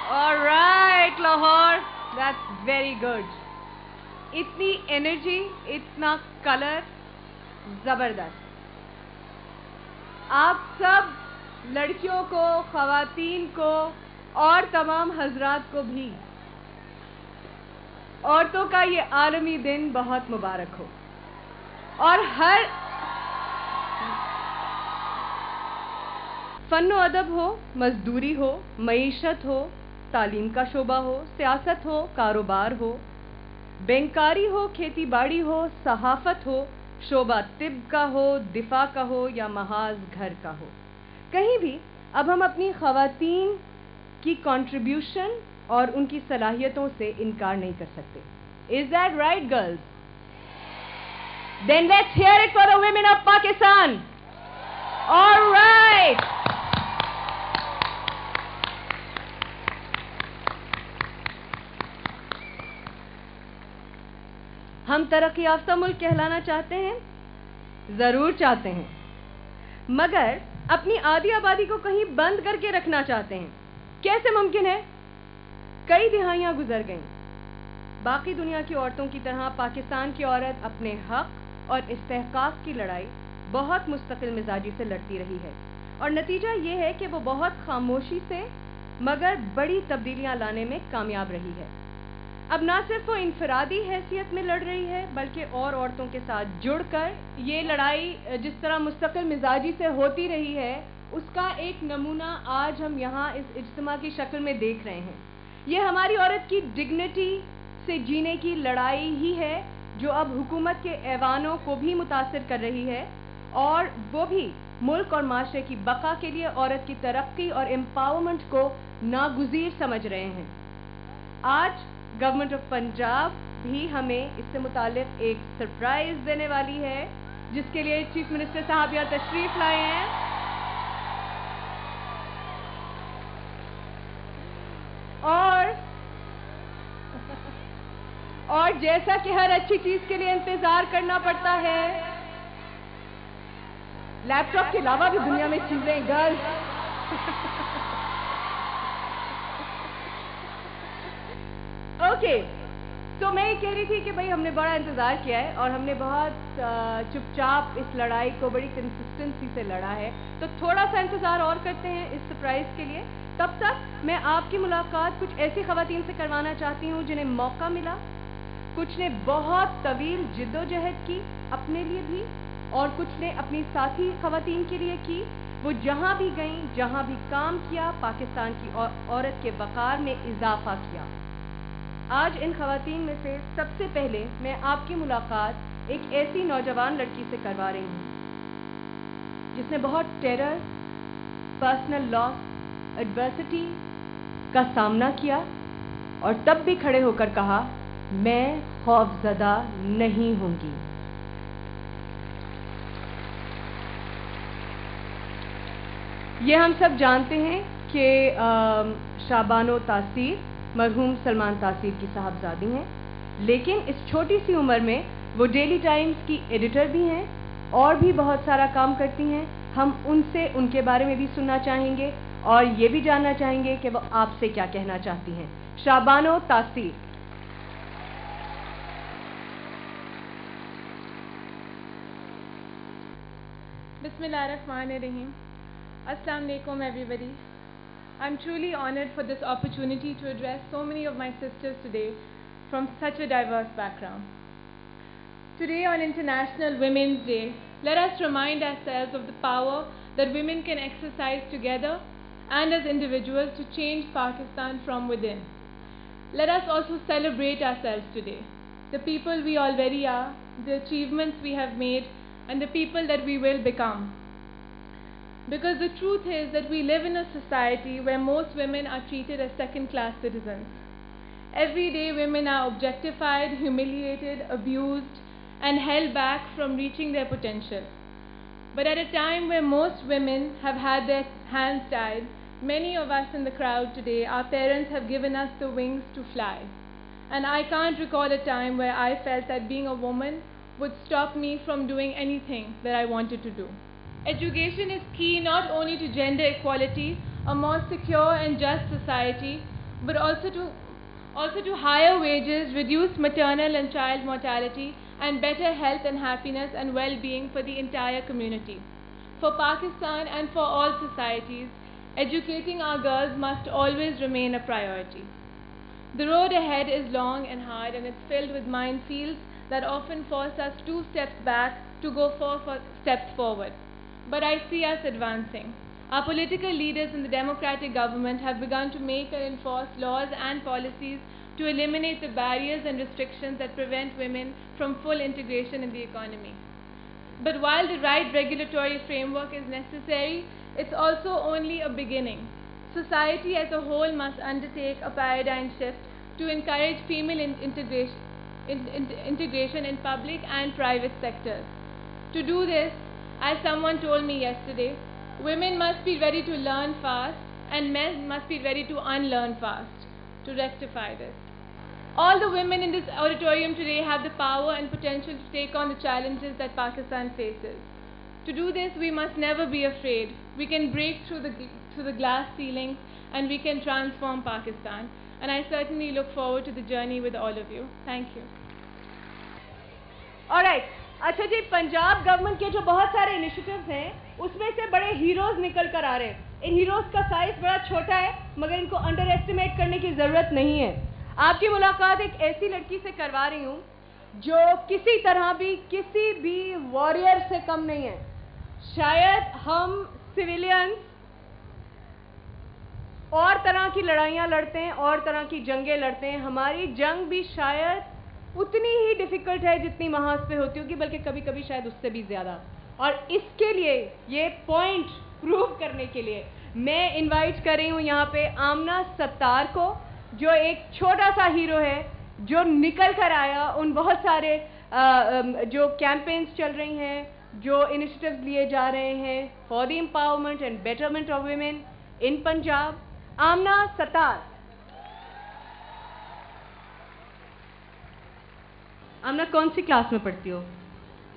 Alright, Lahore, that's very good. इतनी energy, इतना colour, जबरदस्त. आप सब लड़कियों को, ख़वातीन को और तमाम हजरात को भी औरतों का ये आलमी दिन बहुत मुबारक हो. और हर फन्नो अदब हो, मजदूरी हो, मईशत हो, तालीम का शोबा हो, सियासत हो, कारोबार हो, बैंकारी हो, खेती बाड़ी हो, सहाफत हो, शोबा तिब का हो, दिफा का हो या महाज घर का हो, कहीं भी अब हम अपनी ख़वातीन की कंट्रीब्यूशन और उनकी सलाहियतों से इनकार नहीं कर सकते. Is that right, girls? Then let's hear it for the women of Pakistan. All right. हम तरक्की याफ्ता मुल्क कहलाना चाहते हैं, जरूर चाहते हैं, मगर अपनी आधी आबादी को कहीं बंद करके रखना चाहते हैं. कैसे मुमकिन है? कई दिहाइयां गुजर गईं. बाकी दुनिया की औरतों की तरह पाकिस्तान की औरत अपने हक और इस्तेहकाक की लड़ाई बहुत मुस्तकिल मिजाजी से लड़ती रही है, और नतीजा ये है कि वो बहुत खामोशी से मगर बड़ी तब्दीलियां लाने में कामयाब रही है. अब ना सिर्फ वो इनफरादी हैसियत में लड़ रही है, बल्कि और औरतों के साथ जुड़कर ये लड़ाई जिस तरह मुस्तकिल मिजाजी से होती रही है, उसका एक नमूना आज हम यहाँ इस इज्तिमा की शक्ल में देख रहे हैं. ये हमारी औरत की डिग्निटी से जीने की लड़ाई ही है जो अब हुकूमत के ऐवानों को भी मुतासिर कर रही है, और वो भी मुल्क और माशरे की बका के लिए औरत की तरक्की और एम्पावरमेंट को नागुज़ीर समझ रहे हैं. आज गवर्नमेंट ऑफ पंजाब भी हमें इससे मुतालिक एक सरप्राइज देने वाली है, जिसके लिए चीफ मिनिस्टर साहब यहाँ तशरीफ लाए हैं. और जैसा कि हर अच्छी चीज के लिए इंतजार करना पड़ता है, लैपटॉप के अलावा भी दुनिया में चीजें गर्ल्स. ओके, तो मैं ये कह रही थी कि भाई हमने बड़ा इंतजार किया है और हमने बहुत चुपचाप इस लड़ाई को बड़ी कंसिस्टेंसी से लड़ा है, तो थोड़ा सा इंतजार और करते हैं इस सरप्राइज के लिए. तब तक मैं आपकी मुलाकात कुछ ऐसी ख़वातीन से करवाना चाहती हूँ जिन्हें मौका मिला, कुछ ने बहुत तवील जिद्दोजहद की अपने लिए भी, और कुछ ने अपनी साथी ख़वातीन के लिए की. वो जहाँ भी गईं, जहाँ भी काम किया, पाकिस्तान की औरत के वक़ार में इजाफा किया. आज इन ख़वातीन में से सबसे पहले मैं आपकी मुलाकात एक ऐसी नौजवान लड़की से करवा रही हूँ जिसने बहुत टेरर, पर्सनल लॉस, एडवर्सिटी का सामना किया और तब भी खड़े होकर कहा, मैं खौफज़दा नहीं होंगी. ये हम सब जानते हैं कि शाबानो तासीर मरहूम सलमान तासीर की साहबजादी हैं, लेकिन इस छोटी सी उम्र में वो डेली टाइम्स की एडिटर भी हैं और भी बहुत सारा काम करती हैं. हम उनसे उनके बारे में भी सुनना चाहेंगे और ये भी जानना चाहेंगे कि वो आपसे क्या कहना चाहती हैं. शाबानो तासीर. Bismillahirrahmanirrahim. Assalamu alaikum everybody. I'm truly honored for this opportunity to address so many of my sisters today from such a diverse background. Today on International Women's Day, let us remind ourselves of the power that women can exercise together and as individuals to change Pakistan from within. Let us also celebrate ourselves today, the people we already are, the achievements we have made, and the people that we will become. Because the truth is that we live in a society where most women are treated as second-class citizens. Every day women are objectified, humiliated, abused, and held back from reaching their potential. But at a time where most women have had their hands tied, many of us in the crowd today, our parents have given us the wings to fly. And I can't recall a time where I felt that being a woman would stop me from doing anything that I wanted to do. Education is key not only to gender equality, a more secure and just society, but also to higher wages, reduced maternal and child mortality, and better health and happiness and well-being for the entire community. For Pakistan and for all societies, educating our girls must always remain a priority. The road ahead is long and hard, and it's filled with minefields that often force us 2 steps back to go 4 steps forward. But I see us advancing. Our political leaders in the democratic government have begun to make and enforce laws and policies to eliminate the barriers and restrictions that prevent women from full integration in the economy. But while the right regulatory framework is necessary, it's also only a beginning. Society as a whole must undertake a paradigm shift to encourage female integration in public and private sectors. To do this, as someone told me yesterday, women must be ready to learn fast and men must be ready to unlearn fast to rectify this. All the women in this auditorium today have the power and potential to take on the challenges that Pakistan faces. To do this, we must never be afraid. We can break through the glass ceilings and we can transform Pakistan. And I certainly look forward to the journey with all of you. Thank you. All right. अच्छा जी, Punjab government के जो बहुत सारे initiatives हैं, उसमें से बड़े heroes निकल कर आ रहे हैं. इन हीरोज का साइज बड़ा छोटा है, मगर इनको अंडर एस्टिमेट करने की ज़रूरत नहीं है. आपकी मुलाकात एक ऐसी लड़की से करवा रही हूँ जो किसी तरह भी किसी भी वॉरियर से कम नहीं है. शायद हम सिविलियंस और तरह की लड़ाइयाँ लड़ते हैं, और तरह की जंगें लड़ते हैं. हमारी जंग भी शायद उतनी ही डिफ़िकल्ट है जितनी वहाँ पे होती होगी, बल्कि कभी कभी शायद उससे भी ज़्यादा. और इसके लिए, ये पॉइंट प्रूव करने के लिए मैं इनवाइट कर रही हूँ यहाँ पे आमना सत्तार को, जो एक छोटा सा हीरो है जो निकल कर आया उन बहुत सारे जो कैंपेन्स चल रही हैं, जो इनिशिएटिव्स लिए जा रहे हैं for the empowerment and betterment of women in Punjab. Amna Sattar. Amna कौन सी क्लास में पढ़ती हो?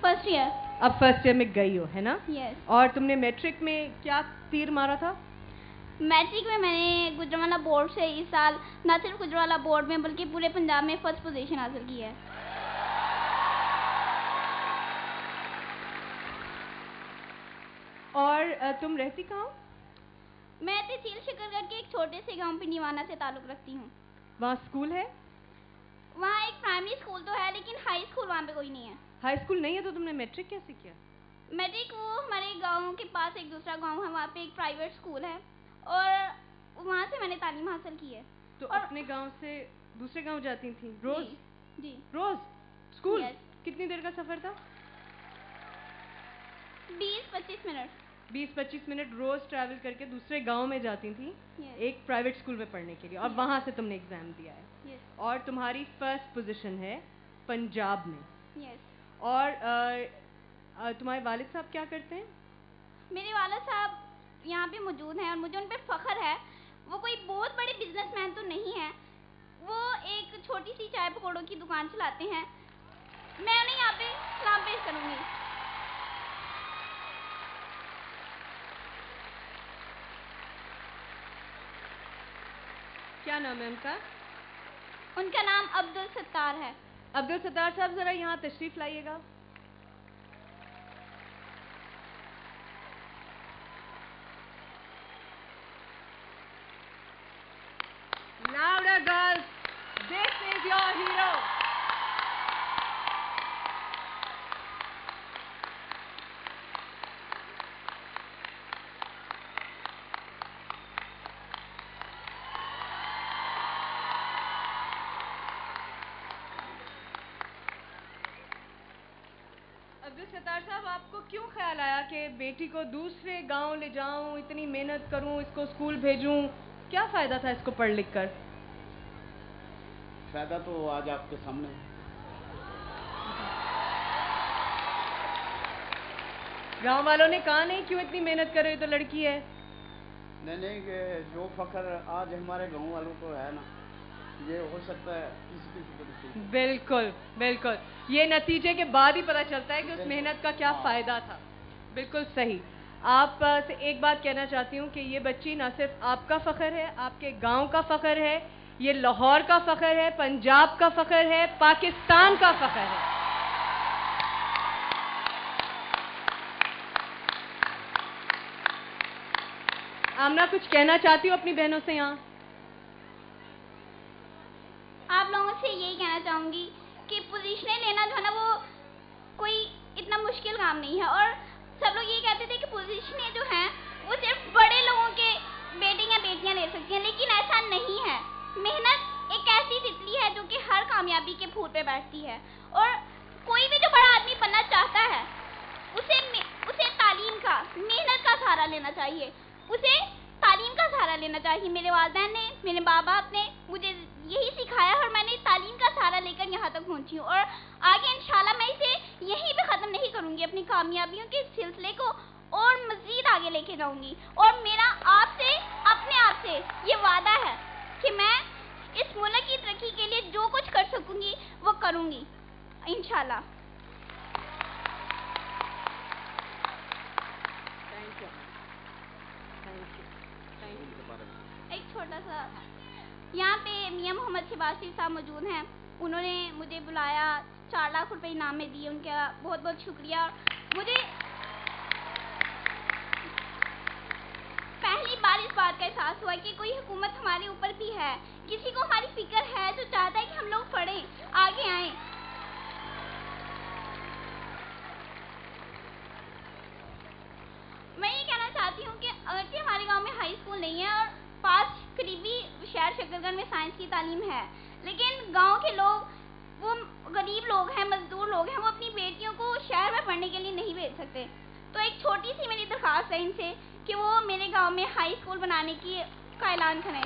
First year. अब फर्स्ट ईयर में गई हो, है ना? यस. और तुमने मैट्रिक में क्या तीर मारा था? मैट्रिक में मैंने गुजरावाला बोर्ड से इस साल न सिर्फ गुजरावाला बोर्ड में बल्कि पूरे पंजाब में फर्स्ट पोजीशन हासिल की है. और तुम रहती कहाँ हो? मैं तहसील शकरगढ़ के एक छोटे से गांव पिंडीवाना से ताल्लुक़ रखती हूँ. वहाँ स्कूल है? वहाँ एक प्राइमरी स्कूल तो है, लेकिन हाई स्कूल वहाँ पे कोई नहीं है. हाई स्कूल नहीं है, तो तुमने मैट्रिक कैसे किया? मैट्रिक वो हमारे गांव के पास एक दूसरा गांव है, वहाँ पे एक प्राइवेट स्कूल है और वहाँ से मैंने तालीम हासिल की है. तो अपने गांव से दूसरे गांव जाती थी रोज? जी. रोज स्कूल? यस. कितनी देर का सफर था? 20-25 मिनट. 20-25 मिनट रोज ट्रैवल करके दूसरे गांव में जाती थी. यस. एक प्राइवेट स्कूल में पढ़ने के लिए, और वहाँ से तुमने एग्जाम दिया है. यस. और तुम्हारी फर्स्ट पोजीशन है पंजाब में. यस. और तुम्हारे वालिद साहब क्या करते हैं? मेरे वालिद साहब यहाँ पे मौजूद हैं और मुझे उन पर फ़ख्र है. वो कोई बहुत बड़े बिजनेसमैन तो नहीं है, वो एक छोटी सी चाय पकौड़ों की दुकान चलाते हैं. मैं उन्हें यहाँ पे सलाम पेश करूँगी. क्या नाम है उनका? उनका नाम अब्दुल सत्तार है. अब्दुल सत्तार साहब, ज़रा यहाँ तशरीफ़ लाइएगा. Louder, girls. This is your hero. Abdul Sattar साहब, आपको क्यों ख्याल आया कि बेटी को दूसरे गांव ले जाऊं, इतनी मेहनत करूं, इसको स्कूल भेजूं? क्या फ़ायदा था इसको पढ़ लिख कर? फ़ायदा तो आज आपके सामने. गांव वालों ने कहा नहीं क्यों इतनी मेहनत कर रही, तो लड़की है. नहीं कि जो फ़ख्र आज हमारे गांव वालों को है ना, ये हो सकता है किसी को नहीं. बिल्कुल बिल्कुल. ये नतीजे के बाद ही पता चलता है कि उस मेहनत का क्या फ़ायदा था. बिल्कुल सही. आप से एक बात कहना चाहती हूँ कि ये बच्ची ना सिर्फ आपका फ़ख्र है, आपके गांव का फ़ख्र है, ये लाहौर का फ़ख्र है, पंजाब का फ़ख्र है, पाकिस्तान का फ़ख्र है। आमना कुछ कहना चाहती हूँ अपनी बहनों से यहाँ? आप लोगों से यही कहना चाहूँगी कि पोजीशनें लेना जो है ना वो कोई इतना मुश्किल काम नहीं है। और सब लोग ये कहते थे कि पोजीशनें जो हैं वो सिर्फ बड़े लोगों के बेटे या बेटियां ले सकती हैं, लेकिन ऐसा नहीं है। मेहनत एक ऐसी तितली है जो कि हर कामयाबी के फूल पे बैठती है। और कोई भी जो बड़ा आदमी बनना चाहता है उसे तालीम का, मेहनत का सहारा लेना चाहिए, उसे तालीम का सहारा लेना चाहिए। मेरे वालिदैन ने, मेरे माँ बाप ने मुझे यही सिखाया और मैंने तालीम का सहारा लेकर यहाँ तक पहुँची हूँ। और आगे इंशाल्लाह मैं इसे यहीं पे ख़त्म नहीं करूँगी, अपनी कामयाबियों के सिलसिले को और मज़ीद आगे लेके जाऊँगी। और मेरा आपसे, अपने आप से ये वादा है कि मैं इस मुल्क की तरक्की के लिए जो कुछ कर सकूँगी वो करूँगी इंशाल्लाह। एक छोटा सा, यहाँ पे मियाँ मोहम्मद शहबाज साहब मौजूद हैं, उन्होंने मुझे बुलाया, 4 लाख रुपए इनाम में दिए, उनका बहुत बहुत शुक्रिया। मुझे पहली बार इस बात का एहसास हुआ कि कोई हुकूमत हमारे ऊपर भी है, किसी को हमारी फिक्र है जो चाहता है कि हम लोग पढ़ें, आगे आएं। मैं ये कहना चाहती हूँ कि अगरचे हमारे गांव में हाई स्कूल नहीं है और पास करीबी शहर शकरगंज में साइंस की तालीम है, लेकिन गांव के लोग, वो गरीब लोग हैं, मजदूर लोग हैं, वो अपनी बेटियों को शहर में पढ़ने के लिए नहीं भेज सकते। तो एक छोटी सी मेरी दरख्वास्त है इनसे कि वो मेरे गांव में हाई स्कूल बनाने का ऐलान करें।